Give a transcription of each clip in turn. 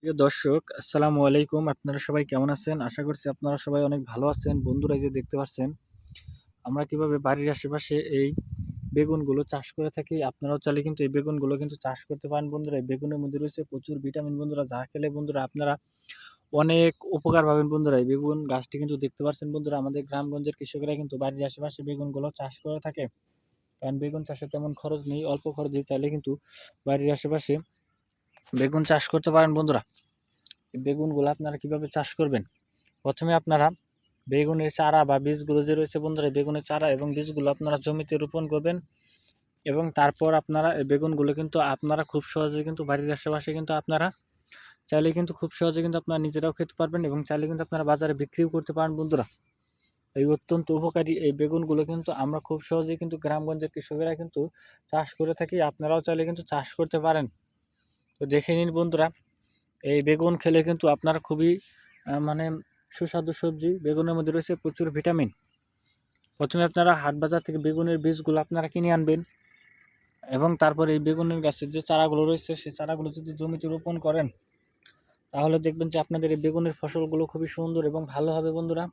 প্রিয় দর্শক, আসসালামু আলাইকুম। আপনারা সবাই কেমন আছেন? আশা করছি আপনারা সবাই অনেক ভালো আছেন। বন্ধুরা, এই যে দেখতে পাচ্ছেন আমরা কিভাবে বাড়ির আশেপাশে এই বেগুনগুলো চাষ করে থাকি। আপনারাও চাইলে কিন্তু এই বেগুনগুলো কিন্তু চাষ করতে পারেন বন্ধুরা। এই বেগুনের মধ্যে রয়েছে প্রচুর ভিটামিন বন্ধুরা, যা খেলে বন্ধুরা আপনারা অনেক উপকার পাবেন বন্ধুরা। এই বেগুন গাছটি কিন্তু দেখতে পাচ্ছেন বন্ধুরা, আমাদের গ্রামগঞ্জের কৃষকেরা কিন্তু বাড়ির আশেপাশে বেগুনগুলো চাষ করে থাকে। কারণ বেগুন চাষে তেমন খরচ নেই, অল্প খরচে চাইলে কিন্তু বাড়ির আশেপাশে বেগুন চাষ করতে পারেন বন্ধুরা। এই বেগুনগুলো আপনারা কিভাবে চাষ করবেন? প্রথমে আপনারা বেগুনের চারা বা বীজগুলো যে রয়েছে বন্ধুরা, বেগুনের চারা এবং বীজগুলো আপনারা জমিতে রোপণ করবেন। এবং তারপর আপনারা এই বেগুনগুলো কিন্তু আপনারা খুব সহজে কিন্তু বাড়ির আশেপাশে কিন্তু আপনারা চাইলে কিন্তু খুব সহজে কিন্তু আপনারা নিজেরাও খেতে পারবেন এবং চাইলে কিন্তু আপনারা বাজারে বিক্রিও করতে পারেন বন্ধুরা। এই অত্যন্ত উপকারী এই বেগুনগুলো কিন্তু আমরা খুব সহজেই কিন্তু গ্রামগঞ্জের কৃষকেরা কিন্তু চাষ করে থাকি। আপনারাও চাইলে কিন্তু চাষ করতে পারেন। তো দেখে নিন বন্ধুরা, এই বেগুন খেলে কিন্তু আপনারা খুবই মানে সুস্বাদু সবজি। বেগুনের মধ্যে রয়েছে প্রচুর ভিটামিন। প্রথমে আপনারা হাট বাজার থেকে বেগুনের বীজগুলো আপনারা কিনে আনবেন এবং তারপরে এই বেগুনের গাছের যে চারাগুলো রয়েছে সেই চারাগুলো যদি জমিতে রোপণ করেন, তাহলে দেখবেন যে আপনাদের এই বেগুনের ফসলগুলো খুবই সুন্দর এবং ভালো হবে বন্ধুরা।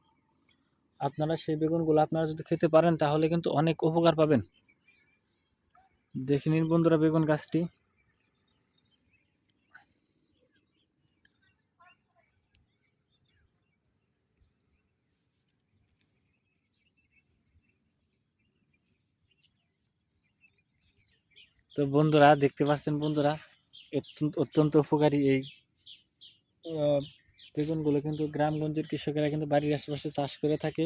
আপনারা সেই বেগুনগুলো আপনারা যদি খেতে পারেন তাহলে কিন্তু অনেক উপকার পাবেন। দেখে নিন বন্ধুরা বেগুন গাছটি। তো বন্ধুরা দেখতে পাচ্ছেন বন্ধুরা, অত্যন্ত উপকারী এই বেগুনগুলো কিন্তু গ্রামগঞ্জের কৃষকেরা কিন্তু বাড়ির আশেপাশে চাষ করে থাকে।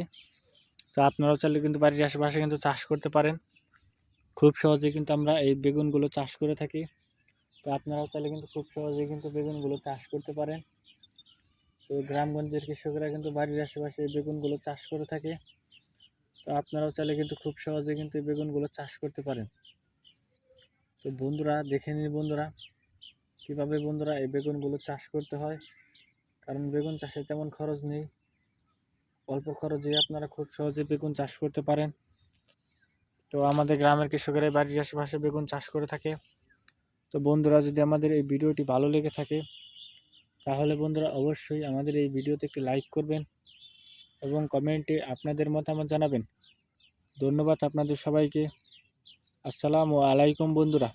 তো আপনারাও চাইলে কিন্তু বাড়ির আশেপাশে কিন্তু চাষ করতে পারেন। খুব সহজে কিন্তু আমরা এই বেগুনগুলো চাষ করে থাকি। তো আপনারাও চাইলে কিন্তু খুব সহজে কিন্তু বেগুনগুলো চাষ করতে পারেন। তো গ্রামগঞ্জের কৃষকেরা কিন্তু বাড়ির আশেপাশে এই বেগুনগুলো চাষ করে থাকে। তো আপনারাও চাইলে কিন্তু খুব সহজে কিন্তু এই বেগুনগুলো চাষ করতে পারেন। তো বন্ধুরা দেখে নিন বন্ধুরা, কীভাবে বন্ধুরা এই বেগুনগুলো চাষ করতে হয়। কারণ বেগুন চাষে তেমন খরচ নেই, অল্প খরচে আপনারা খুব সহজে বেগুন চাষ করতে পারেন। তো আমাদের গ্রামের কৃষকেরা বাড়ির আশেপাশে বেগুন চাষ করে থাকে। তো বন্ধুরা, যদি আমাদের এই ভিডিওটি ভালো লেগে থাকে তাহলে বন্ধুরা অবশ্যই আমাদের এই ভিডিওতে একটি লাইক করবেন এবং কমেন্টে আপনাদের মতামত জানাবেন। ধন্যবাদ আপনাদের সবাইকে। আসসালামু আলাইকুম বন্ধুরা।